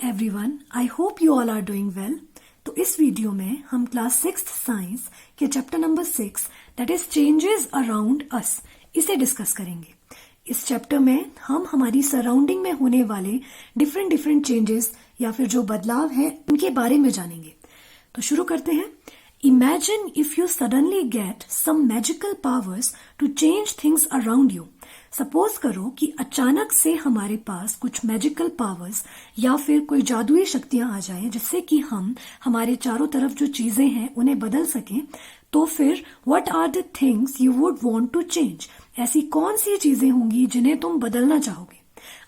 Everyone, I hope you all are doing well. तो इस video में हम क्लास 6th साइंस के chapter number 6 that is changes around us इसे discuss करेंगे। इस चैप्टर में हम हमारी सराउंडिंग में होने वाले डिफरेंट चेंजेस या फिर जो बदलाव है उनके बारे में जानेंगे। तो शुरू करते हैं। Imagine if you suddenly get some magical powers to change things around you. Suppose करो कि अचानक से हमारे पास कुछ मैजिकल पावर्स या फिर कोई जादुई शक्तियां आ जाएं जिससे कि हम हमारे चारों तरफ जो चीजें हैं उन्हें बदल सकें। तो फिर what are the things you would want to change? ऐसी कौन सी चीजें होंगी जिन्हें तुम बदलना चाहोगे?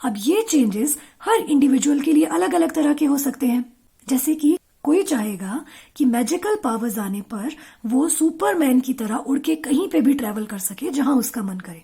अब ये चेंजेस हर इंडिविजुअल के लिए अलग अलग तरह के हो सकते हैं। जैसे कि कोई चाहेगा कि मैजिकल पावर्स आने पर वो सुपरमैन की तरह उड़ के कहीं पे भी ट्रेवल कर सके जहां उसका मन करे,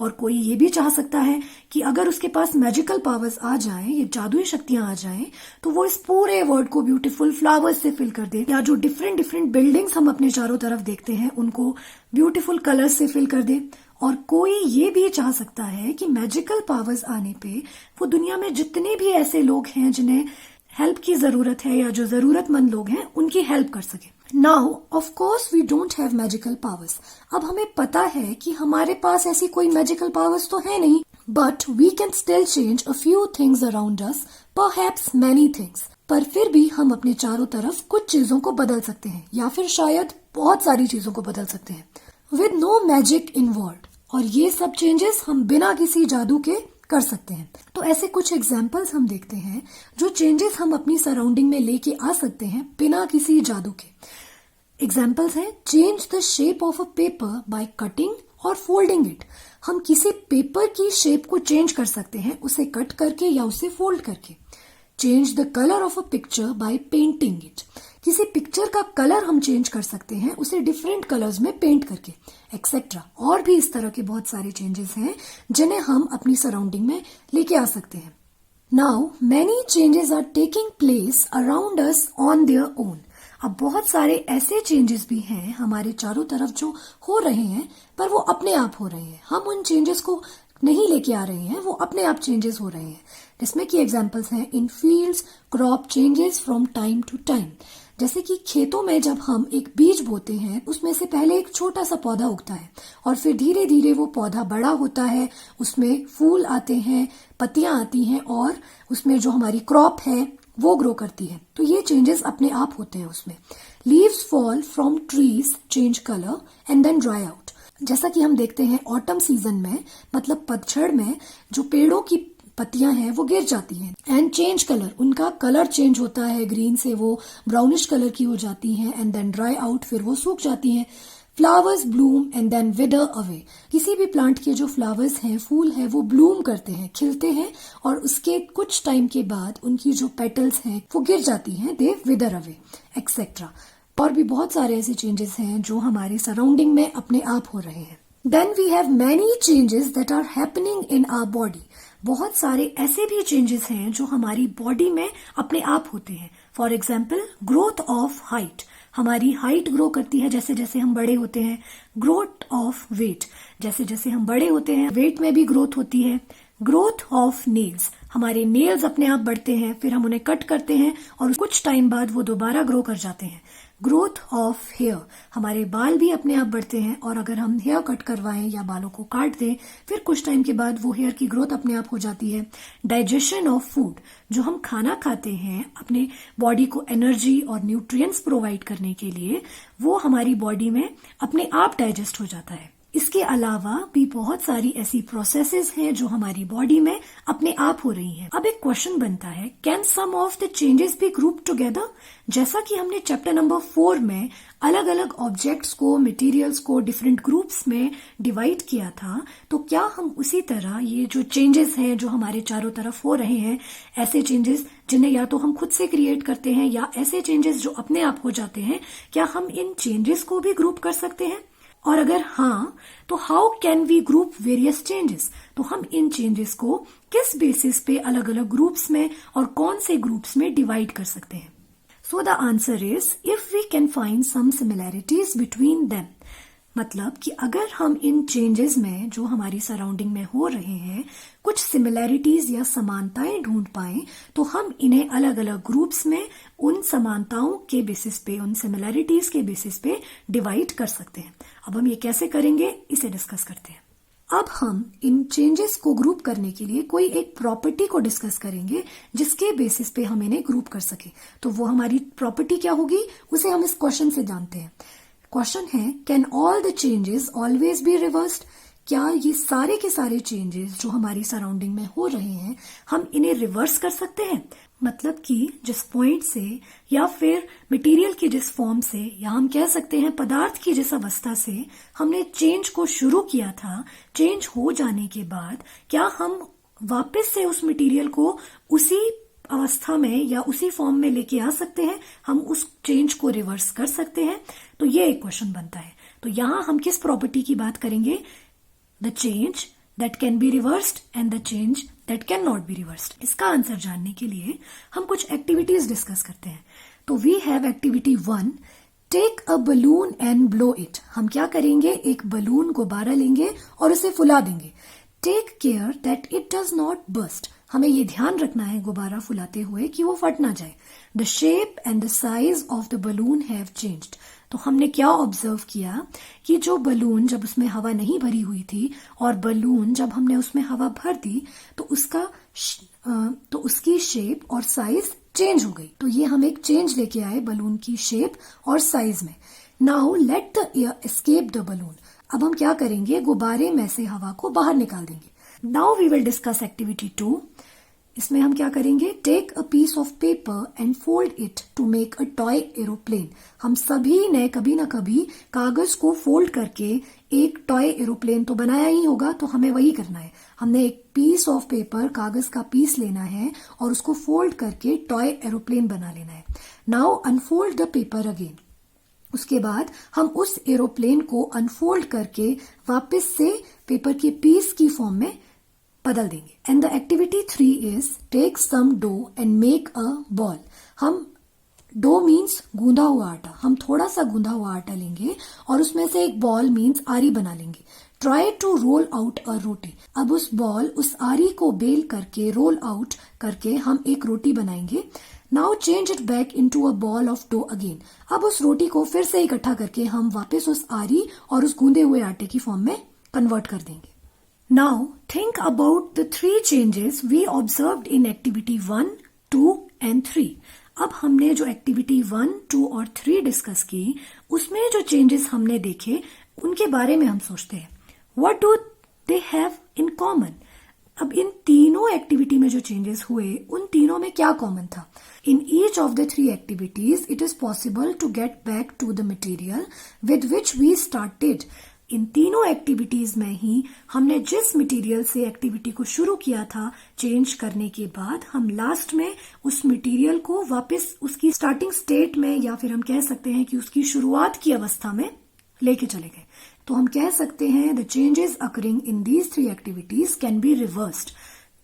और कोई ये भी चाह सकता है कि अगर उसके पास मैजिकल पावर्स आ जाएं, ये जादुई शक्तियां आ जाएं, तो वो इस पूरे वर्ल्ड को ब्यूटीफुल फ्लावर्स से फिल कर दे, या जो डिफरेंट बिल्डिंग्स हम अपने चारों तरफ देखते हैं उनको ब्यूटीफुल कलर्स से फिल कर दे। और कोई ये भी चाह सकता है कि मैजिकल पावर्स आने पे वो दुनिया में जितने भी ऐसे लोग हैं जिन्हें हेल्प की जरूरत है या जो जरूरतमंद लोग हैं उनकी हेल्प कर सके। Now of course we don't have magical powers. अब हमें पता है कि हमारे पास ऐसी कोई मैजिकल पावर्स तो है नहीं, but we can still change a few things around us, perhaps many things. पर फिर भी हम अपने चारों तरफ कुछ चीजों को बदल सकते हैं, या फिर शायद बहुत सारी चीजों को बदल सकते हैं विद नो मैजिक इन्वॉल्व्ड। और ये सब चेंजेस हम बिना किसी जादू के कर सकते हैं। तो ऐसे कुछ एग्जाम्पल्स हम देखते हैं जो चेंजेस हम अपनी सराउंडिंग में लेके आ सकते हैं बिना किसी जादू के। एग्जाम्पल्स हैं change the shape of a paper by cutting और फोल्डिंग इट। हम किसी पेपर की शेप को चेंज कर सकते हैं उसे कट करके या उसे फोल्ड करके। Change the colour of a picture by painting it. किसी पिक्चर का कलर हम चेंज कर सकते हैं उसे डिफरेंट कलर्स में पेंट करके, एक्सेट्रा। और भी इस तरह के बहुत सारे चेंजेस हैं जिन्हें हम अपनी सराउंडिंग में लेके आ सकते हैं। Now many changes are taking place around us on their own. अब बहुत सारे ऐसे चेंजेस भी हैं हमारे चारों तरफ जो हो रहे हैं, पर वो अपने आप हो रहे हैं। हम उन चेंजेस को नहीं लेके आ रहे हैं, वो अपने आप चेंजेस हो रहे हैं। जिसमें कि एग्जांपल्स हैं in fields crop changes from time to time. जैसे कि खेतों में जब हम एक बीज बोते हैं उसमें से पहले एक छोटा सा पौधा उगता है और फिर धीरे धीरे वो पौधा बड़ा होता है, उसमें फूल आते हैं, पत्तियां आती हैं और उसमें जो हमारी क्रॉप है वो ग्रो करती है। तो ये चेंजेस अपने आप होते हैं उसमें। Leaves fall from trees, change colour and then dry out. जैसा कि हम देखते हैं ऑटम सीजन में, मतलब पतझड़ में, जो पेड़ों की पत्तियां हैं वो गिर जाती हैं एंड चेंज कलर, उनका कलर चेंज होता है, ग्रीन से वो ब्राउनिश कलर की हो जाती हैं एंड देन ड्राई आउट, फिर वो सूख जाती हैं। Flowers bloom and then wither away. किसी भी प्लांट के जो फ्लावर्स हैं, फूल हैं, वो ब्लूम करते हैं, खिलते हैं, और उसके कुछ टाइम के बाद उनकी जो पेटल्स हैं वो गिर जाती हैं, दे विदर अवे, एक्सेट्रा। और भी बहुत सारे ऐसे चेंजेस हैं जो हमारे सराउंडिंग में अपने आप हो रहे हैं। Then we have many changes that are happening in our body. बहुत सारे ऐसे भी चेंजेस हैं जो हमारी बॉडी में अपने आप होते हैं। For example growth of height. हमारी हाइट ग्रो करती है जैसे जैसे हम बड़े होते हैं। Growth of weight. जैसे जैसे हम बड़े होते हैं वेट में भी ग्रोथ होती है। Growth of nails. हमारे नेल्स अपने आप बढ़ते हैं, फिर हम उन्हें कट करते हैं और कुछ टाइम बाद वो दोबारा ग्रो कर जाते हैं। Growth of hair. हमारे बाल भी अपने आप बढ़ते हैं, और अगर हम हेयर कट करवाएं या बालों को काट दें फिर कुछ टाइम के बाद वो हेयर की ग्रोथ अपने आप हो जाती है। Digestion of food. जो हम खाना खाते हैं अपने बॉडी को एनर्जी और न्यूट्रिएंट्स प्रोवाइड करने के लिए, वो हमारी बॉडी में अपने आप डाइजेस्ट हो जाता है। इसके अलावा भी बहुत सारी ऐसी प्रोसेसेस हैं जो हमारी बॉडी में अपने आप हो रही हैं। अब एक क्वेश्चन बनता है, can some of the changes be group together? जैसा कि हमने चैप्टर नंबर 4 में अलग अलग ऑब्जेक्ट्स को, मटेरियल्स को डिफरेंट ग्रुप्स में डिवाइड किया था, तो क्या हम उसी तरह ये जो चेंजेस हैं जो हमारे चारों तरफ हो रहे हैं, ऐसे चेंजेस जिन्हें या तो हम खुद से क्रिएट करते हैं या ऐसे चेंजेस जो अपने आप हो जाते हैं, क्या हम इन चेंजेस को भी ग्रुप कर सकते हैं? और अगर हाँ, तो how can we group various changes? तो हम इन चेंजेस को किस बेसिस पे अलग अलग ग्रुप्स में और कौन से ग्रुप्स में डिवाइड कर सकते हैं? So the answer is, if we can find some similarities between them. मतलब कि अगर हम इन चेंजेस में जो हमारी सराउंडिंग में हो रहे हैं कुछ सिमिलैरिटीज या समानताएं ढूंढ पाएं तो हम इन्हें अलग अलग ग्रुप्स में उन समानताओं के बेसिस पे, उन सिमिलैरिटीज के बेसिस पे डिवाइड कर सकते हैं। अब हम ये कैसे करेंगे इसे डिस्कस करते हैं। अब हम इन चेंजेस को ग्रुप करने के लिए कोई एक प्रॉपर्टी को डिस्कस करेंगे जिसके बेसिस पे हम इन्हें ग्रुप कर सके। तो वो हमारी प्रॉपर्टी क्या होगी उसे हम इस क्वेश्चन से जानते हैं। क्वेश्चन है, can all the changes always be reversed? क्या ये सारे के सारे चेंजेस जो हमारी सराउंडिंग में हो रहे हैं हम इन्हें रिवर्स कर सकते हैं? मतलब कि जिस पॉइंट से या फिर मटेरियल की जिस फॉर्म से या हम कह सकते हैं पदार्थ की जिस अवस्था से हमने चेंज को शुरू किया था, चेंज हो जाने के बाद क्या हम वापस से उस मटेरियल को उसी अवस्था में या उसी फॉर्म में लेके आ सकते हैं? हम उस चेंज को रिवर्स कर सकते हैं? तो ये एक क्वेश्चन बनता है। तो यहां हम किस प्रॉपर्टी की बात करेंगे? The change that can be reversed and the change that can not be reversed. इसका आंसर जानने के लिए हम कुछ एक्टिविटीज डिस्कस करते हैं। तो we have activity 1, take a balloon and blow it. हम क्या करेंगे, एक बलून गुब्बारा लेंगे और उसे फुला देंगे। Take care that it does not burst. हमें ये ध्यान रखना है गुब्बारा फुलाते हुए कि वो फट ना जाए। The shape and the size of the balloon have changed. तो हमने क्या ऑब्जर्व किया कि जो बलून जब उसमें हवा नहीं भरी हुई थी और बलून जब हमने उसमें हवा भर दी तो उसकी शेप और साइज चेंज हो गई। तो ये हम एक चेंज लेके आए बलून की शेप और साइज में। Now let the air escape the balloon. अब हम क्या करेंगे, गुब्बारे में से हवा को बाहर निकाल देंगे। Now we will discuss activity 2। इसमें हम क्या करेंगे, take a piece of paper and fold it to make a toy aeroplane. हम सभी ने कभी ना कभी कागज को फोल्ड करके एक टॉय एरोप्लेन तो बनाया ही होगा, तो हमें वही करना है। हमने एक पीस ऑफ पेपर, कागज का पीस लेना है और उसको फोल्ड करके टॉय एरोप्लेन बना लेना है। Now unfold the paper again. उसके बाद हम उस एरोप्लेन को अनफोल्ड करके वापस से पेपर के पीस की फॉर्म में बदल देंगे। And the activity 3 is take some dough and make a ball. हम डो मीन्स गूंदा हुआ आटा, हम थोड़ा सा गूंदा हुआ आटा लेंगे और उसमें से एक बॉल मीन्स आरी बना लेंगे। Try to roll out a roti. अब उस बॉल, उस आरी को बेल करके, रोल आउट करके हम एक रोटी बनाएंगे। Now change it back into a ball of dough again. अब उस रोटी को फिर से इकट्ठा करके हम वापस उस आरी और उस गूंदे हुए आटे की फॉर्म में कन्वर्ट कर देंगे। Now think about the 3 changes we observed in activity 1, 2 and 3. अब हमने जो एक्टिविटी 1, 2 और 3 डिस्कस की उसमें जो चेंजेस हमने देखे उनके बारे में हम सोचते हैं। What do they have in common? अब इन तीनों एक्टिविटी में जो चेंजेस हुए उन तीनों में क्या कॉमन था? In each of the 3 activities it is possible to get back to the material with which we started. इन तीनों एक्टिविटीज में ही हमने जिस मटेरियल से एक्टिविटी को शुरू किया था, चेंज करने के बाद हम लास्ट में उस मटेरियल को वापस उसकी स्टार्टिंग स्टेट में या फिर हम कह सकते हैं कि उसकी शुरुआत की अवस्था में लेके चले गए। तो हम कह सकते हैं the changes occurring in these 3 activities can be reversed.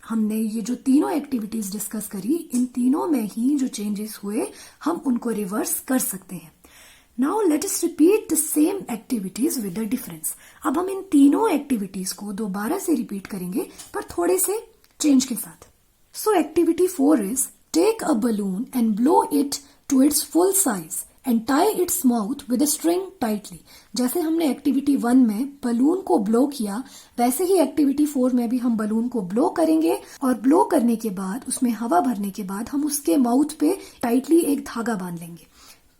हमने ये जो तीनों एक्टिविटीज डिस्कस करी, इन तीनों में ही जो चेंजेस हुए हम उनको रिवर्स कर सकते हैं। Now let us repeat the same activities with a difference. अब हम इन तीनों एक्टिविटीज को दोबारा से रिपीट करेंगे पर थोड़े से चेंज के साथ। So activity 4 is take a balloon and blow it to its full size and tie its mouth with a string tightly. जैसे हमने एक्टिविटी 1 में बलून को ब्लो किया, वैसे ही एक्टिविटी 4 में भी हम बलून को ब्लो करेंगे और ब्लो करने के बाद, उसमें हवा भरने के बाद हम उसके माउथ पे टाइटली एक धागा बांध लेंगे।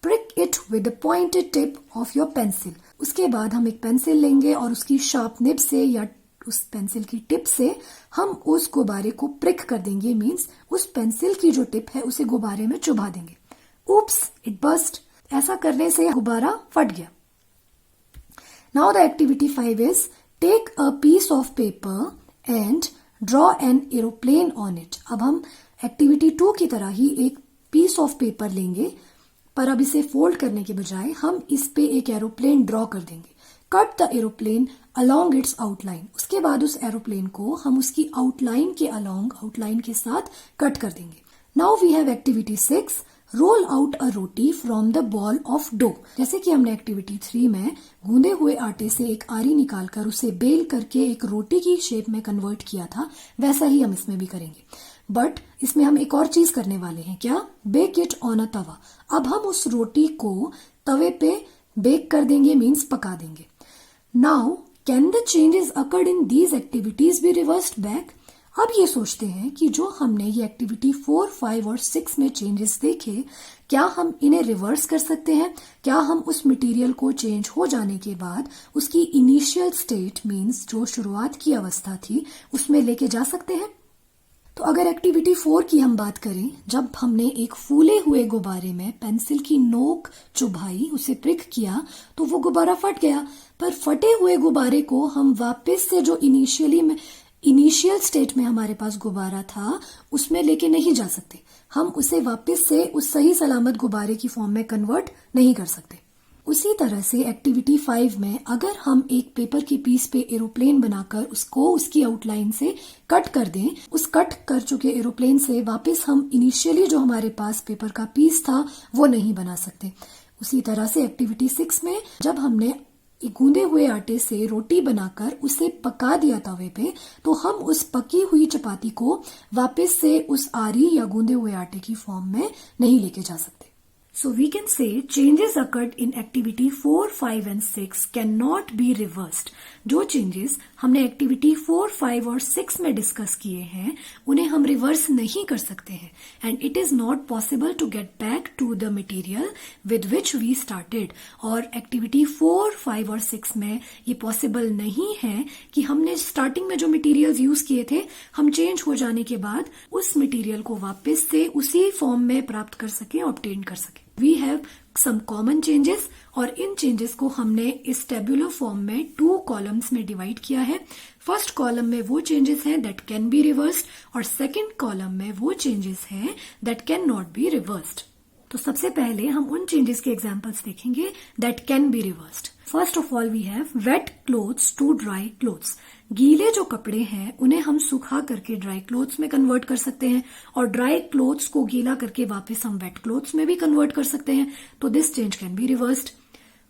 Prick it with the pointed tip of your pencil. उसके बाद हम एक पेंसिल लेंगे और उसकी शार्प निब से या उस पेंसिल की टिप से हम उस गुब्बारे को प्रिक कर देंगे। मीन्स उस पेंसिल की जो टिप है उसे गुब्बारे में चुभा देंगे। Oops, it burst. ऐसा करने से गुब्बारा फट गया। Now the activity 5 is take a piece of paper and draw an aeroplane on it. अब हम एक्टिविटी 2 की तरह ही एक पीस ऑफ पेपर लेंगे पर अब इसे फोल्ड करने के बजाय हम इस पे एक एरोप्लेन ड्रॉ कर देंगे। Cut the aeroplane along it's outline. उसके बाद उस एरोप्लेन को हम उसकी आउटलाइन के अलोंग, आउटलाइन के साथ कट कर देंगे। Now we have activity 6, roll out a roti from the ball of dough. जैसे कि हमने एक्टिविटी 3 में गूंदे हुए आटे से एक आरी निकालकर उसे बेल करके एक रोटी की शेप में कन्वर्ट किया था, वैसा ही हम इसमें भी करेंगे। बट इसमें हम एक और चीज करने वाले हैं, क्या? बेक इट ऑन अ तवा। अब हम उस रोटी को तवे पे बेक कर देंगे, मीन्स पका देंगे। Now can the changes occurred in these activities be reversed back? अब ये सोचते हैं कि जो हमने ये एक्टिविटी 4, 5 और 6 में चेंजेस देखे, क्या हम इन्हें रिवर्स कर सकते हैं? क्या हम उस मटेरियल को चेंज हो जाने के बाद उसकी इनिशियल स्टेट मीन्स जो शुरुआत की अवस्था थी उसमें लेके जा सकते हैं? तो अगर एक्टिविटी 4 की हम बात करें, जब हमने एक फूले हुए गुब्बारे में पेंसिल की नोक चुभाई, उसे प्रिक किया तो वो गुब्बारा फट गया। पर फटे हुए गुब्बारे को हम वापस से जो इनिशियल स्टेट में हमारे पास गुब्बारा था उसमें लेके नहीं जा सकते। हम उसे वापस से उस सही सलामत गुब्बारे की फॉर्म में कन्वर्ट नहीं कर सकते। उसी तरह से एक्टिविटी 5 में अगर हम एक पेपर की पीस पे एरोप्लेन बनाकर उसको उसकी आउटलाइन से कट कर दें, उस कट कर चुके एरोप्लेन से वापस हम इनिशियली जो हमारे पास पेपर का पीस था वो नहीं बना सकते। उसी तरह से एक्टिविटी 6 में जब हमने गूंदे हुए आटे से रोटी बनाकर उसे पका दिया तवे पे, तो हम उस पकी हुई चपाती को वापस से उस आरी या गूंदे हुए आटे की फॉर्म में नहीं लेके जा सकते। So we can say changes occurred in activity 4, 5 and 6 cannot be reversed. जो changes हमने एक्टिविटी 4, 5 और 6 में डिस्कस किए हैं उन्हें हम रिवर्स नहीं कर सकते हैं, and it is not possible to get back to the material with which we started. और एक्टिविटी 4, 5 और 6 में ये पॉसिबल नहीं है कि हमने स्टार्टिंग में जो मटेरियल्स यूज किए थे हम चेंज हो जाने के बाद उस मटेरियल को वापस से उसी फॉर्म में प्राप्त कर सके, ऑब्टेन कर सके। We have some common changes, और इन चेंजेस को हमने इस टेबुलर फॉर्म में 2 कॉलम्स में डिवाइड किया है। फर्स्ट कॉलम में वो चेंजेस हैं दैट कैन बी रिवर्स्ड, और सेकंड कॉलम में वो चेंजेस हैं that can not be reversed. तो सबसे पहले हम उन चेंजेस के एग्जांपल्स देखेंगे that can be reversed. First of all we have wet clothes to dry clothes. गीले जो कपड़े हैं उन्हें हम सुखा करके ड्राई क्लोथ्स में कन्वर्ट कर सकते हैं, और ड्राई क्लोथ्स को गीला करके वापस हम वेट क्लोथ्स में भी कन्वर्ट कर सकते हैं। तो this change can be reversed.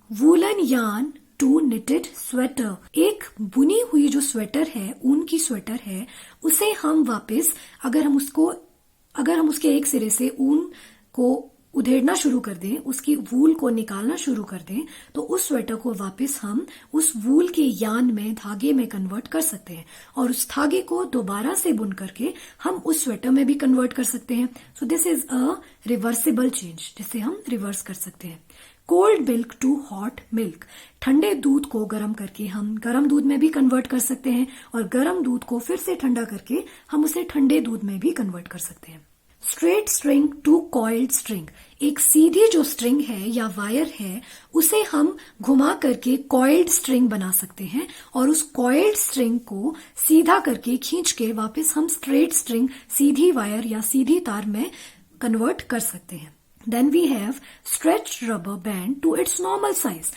Woollen yarn to knitted sweater. एक बुनी हुई जो स्वेटर है, ऊन की स्वेटर है, उसे हम वापस अगर हम उसके एक सिरे से ऊन को उधेड़ना शुरू कर दें, उसकी वूल को निकालना शुरू कर दें, तो उस स्वेटर को वापस हम उस वूल के यान में, धागे में कन्वर्ट कर सकते हैं, और उस धागे को दोबारा से बुन करके हम उस स्वेटर में भी कन्वर्ट कर सकते हैं। So this is a reversible change जिसे हम रिवर्स कर सकते हैं। Cold milk to hot milk. ठंडे दूध को गर्म करके हम गर्म दूध में भी कन्वर्ट कर सकते हैं, और गर्म दूध को फिर से ठंडा करके हम उसे ठंडे दूध में भी कन्वर्ट कर सकते हैं। Straight string to coiled string. एक सीधी जो स्ट्रिंग है या वायर है उसे हम घुमा करके कॉइल्ड स्ट्रिंग बना सकते हैं, और उस कॉइल्ड स्ट्रिंग को सीधा करके खींच के वापस हम स्ट्रेट स्ट्रिंग, सीधी वायर या सीधी तार में कन्वर्ट कर सकते हैं। Then we have stretch rubber band to its normal size.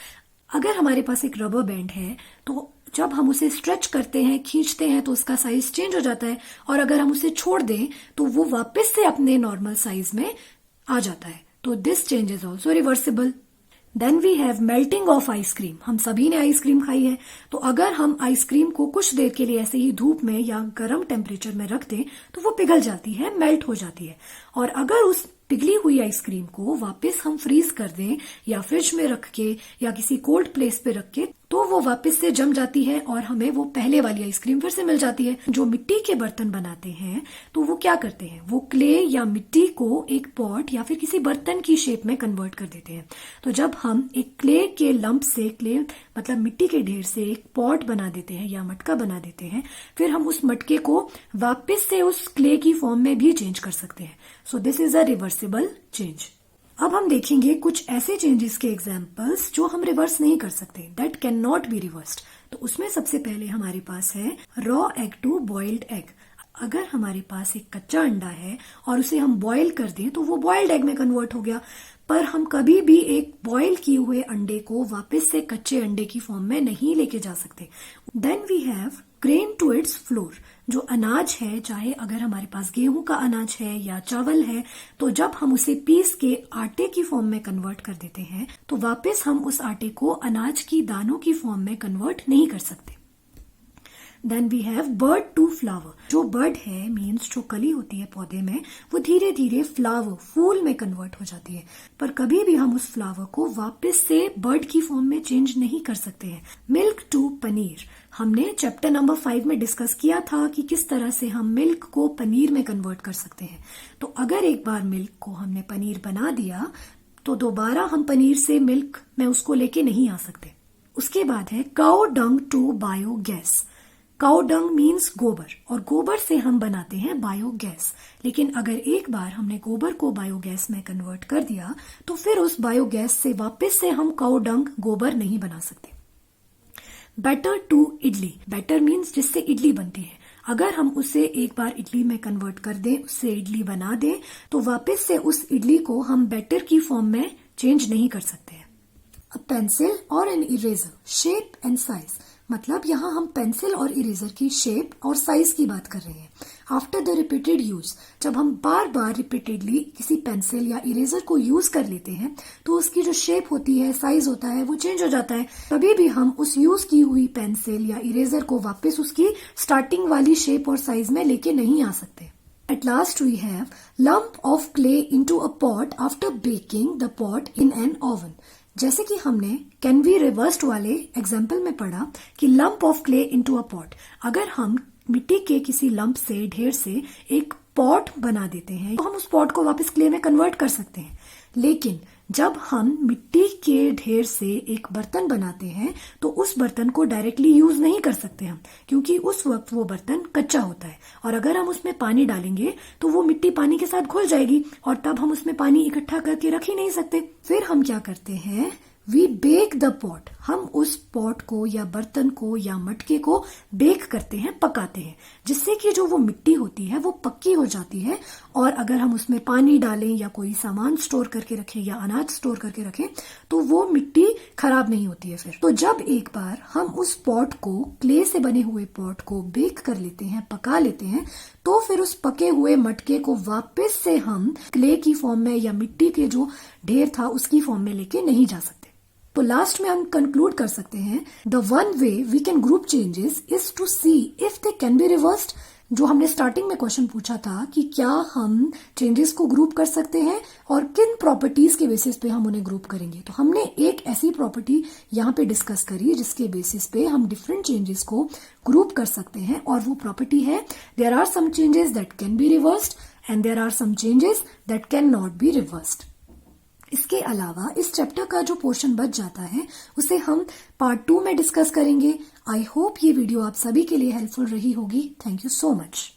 अगर हमारे पास एक रबर बैंड है तो जब हम उसे स्ट्रेच करते हैं, खींचते हैं, तो उसका साइज चेंज हो जाता है, और अगर हम उसे छोड़ दें तो वो वापस से अपने नॉर्मल साइज में आ जाता है। तो this change is also reversible. Then we have melting of ice cream. हम सभी ने आइसक्रीम खाई है, तो अगर हम आइसक्रीम को कुछ देर के लिए ऐसे ही धूप में या गर्म टेम्परेचर में रख दें तो वो पिघल जाती है, मेल्ट हो जाती है। और अगर उस पिघली हुई आइसक्रीम को वापस हम फ्रीज कर दें या फ्रिज में रख के या किसी कोल्ड प्लेस पे रख के, तो वो वापस से जम जाती है और हमें वो पहले वाली आइसक्रीम फिर से मिल जाती है। जो मिट्टी के बर्तन बनाते हैं तो वो क्या करते हैं, वो क्ले या मिट्टी को एक पॉट या फिर किसी बर्तन की शेप में कन्वर्ट कर देते हैं। तो जब हम एक क्ले के लंप से, क्ले मतलब मिट्टी के ढेर से एक पॉट बना देते हैं या मटका बना देते हैं, फिर हम उस मटके को वापस से उस क्ले की फॉर्म में भी चेंज कर सकते हैं। So this is a reversible change. अब हम देखेंगे कुछ ऐसे चेंजेस के एग्जाम्पल्स जो हम रिवर्स नहीं कर सकते, that can not be reversed. तो उसमें सबसे पहले हमारे पास है raw egg to boiled egg. अगर हमारे पास एक कच्चा अंडा है और उसे हम बॉयल कर दें तो वो बॉइल्ड एग में कन्वर्ट हो गया, पर हम कभी भी एक बॉयल किए हुए अंडे को वापस से कच्चे अंडे की फॉर्म में नहीं लेके जा सकते। Then we have grain to its flour. जो अनाज है, चाहे अगर हमारे पास गेहूं का अनाज है या चावल है, तो जब हम उसे पीस के आटे की फॉर्म में कन्वर्ट कर देते हैं तो वापस हम उस आटे को अनाज की दानों की फॉर्म में कन्वर्ट नहीं कर सकते। Then we have bud to flower. जो बर्ड है मीन्स जो कली होती है पौधे में, वो धीरे धीरे फ्लावर, फूल में कन्वर्ट हो जाती है, पर कभी भी हम उस फ्लावर को वापस से बर्ड की फॉर्म में चेंज नहीं कर सकते हैं। Milk to paneer. हमने चैप्टर नंबर 5 में डिस्कस किया था कि किस तरह से हम मिल्क को पनीर में कन्वर्ट कर सकते हैं। तो अगर एक बार मिल्क को हमने पनीर बना दिया तो दोबारा हम पनीर से मिल्क में उसको लेके नहीं आ सकते। उसके बाद है cow dung to biogas. Cow dung means गोबर, और गोबर से हम बनाते हैं बायोगैस। लेकिन अगर एक बार हमने गोबर को बायोगैस में कन्वर्ट कर दिया तो फिर उस बायोगैस से वापस से हम काउ डंग गोबर नहीं बना सकते। Batter to idli. Batter means जिससे इडली बनती है। अगर हम उसे एक बार इडली में कन्वर्ट कर दें, उससे इडली बना दें, तो वापस से उस इडली को हम बैटर की फॉर्म में चेंज नहीं कर सकते हैं। अ पेंसिल और an eraser, shape and size. मतलब यहाँ हम पेंसिल और इरेजर की शेप और साइज की बात कर रहे हैं। आफ्टर द रिपीटेड यूज, जब हम बार बार रिपीटेडली किसी पेंसिल या इरेजर को यूज कर लेते हैं तो उसकी जो शेप होती है, साइज होता है, वो चेंज हो जाता है। कभी भी हम उस यूज की हुई पेंसिल या इरेजर को वापस उसकी स्टार्टिंग वाली शेप और साइज में लेके नहीं आ सकते। At last we have lump of clay into a pot after baking the pot in an oven. जैसे कि हमने कैन बी रिवर्स्ड वाले एग्जाम्पल में पढ़ा कि lump of clay into a pot. अगर हम मिट्टी के किसी लंप से, ढेर से एक पॉट बना देते हैं तो हम उस पॉट को वापस क्ले में कन्वर्ट कर सकते हैं। लेकिन जब हम मिट्टी के ढेर से एक बर्तन बनाते हैं तो उस बर्तन को डायरेक्टली यूज नहीं कर सकते हम, क्योंकि उस वक्त वो बर्तन कच्चा होता है और अगर हम उसमें पानी डालेंगे तो वो मिट्टी पानी के साथ घुल जाएगी और तब हम उसमें पानी इकट्ठा करके रख ही नहीं सकते। फिर हम क्या करते हैं, वी बेक द पॉट। हम उस पॉट को या बर्तन को या मटके को बेक करते हैं, पकाते हैं, जिससे कि जो वो मिट्टी होती है वो पक्की हो जाती है। और अगर हम उसमें पानी डालें या कोई सामान स्टोर करके रखें या अनाज स्टोर करके रखें तो वो मिट्टी खराब नहीं होती है फिर। तो जब एक बार हम उस पॉट को, क्ले से बने हुए पॉट को बेक कर लेते हैं, पका लेते हैं, तो फिर उस पके हुए मटके को वापस से हम क्ले की फॉर्म में या मिट्टी के जो ढेर था उसकी फॉर्म में लेके नहीं जा सकते। तो लास्ट में हम कंक्लूड कर सकते हैं, the one way we can group changes is to see if they can be reversed. जो हमने स्टार्टिंग में क्वेश्चन पूछा था कि क्या हम चेंजेस को ग्रुप कर सकते हैं और किन प्रॉपर्टीज के बेसिस पे हम उन्हें ग्रुप करेंगे। तो हमने एक ऐसी प्रॉपर्टी यहाँ पे डिस्कस करी जिसके बेसिस पे हम डिफरेंट चेंजेस को ग्रुप कर सकते हैं, और वो प्रॉपर्टी है, there are some changes that can be reversed and there are some changes that can not be reversed. इसके अलावा इस चैप्टर का जो पोर्शन बच जाता है उसे हम पार्ट 2 में डिस्कस करेंगे। आई होप ये वीडियो आप सभी के लिए हेल्पफुल रही होगी। Thank you so much.